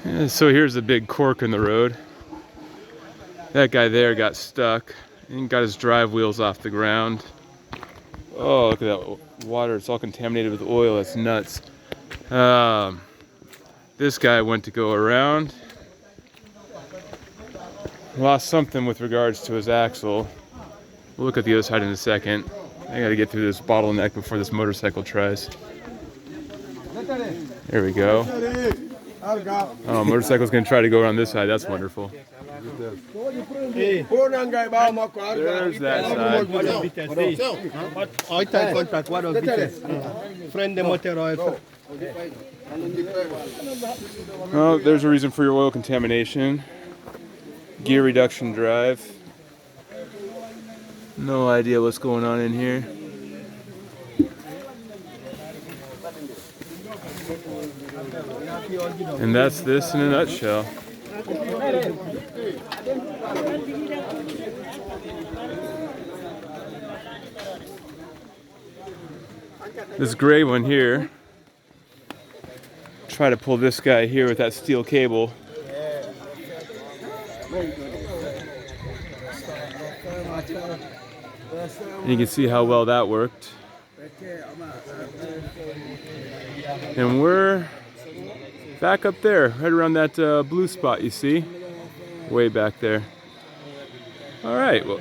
Yeah, so here's a big cork in the road. That guy there got stuck and got his drive wheels off the ground. Oh, look at that water. It's all contaminated with oil. That's nuts. This guy went to go around. Lost something with regards to his axle. We'll look at the other side in a second. I gotta get through this bottleneck before this motorcycle tries. There we go. Oh, motorcycle's gonna try to go around this side. That's wonderful. There's that side. Oh, there's a reason for your oil contamination. Gear reduction drive. No idea what's going on in here. And that's this in a nutshell. This gray one here, try to pull this guy here with that steel cable. You can see how well that worked. And we're back up there, right around that blue spot you see, way back there. All right, well.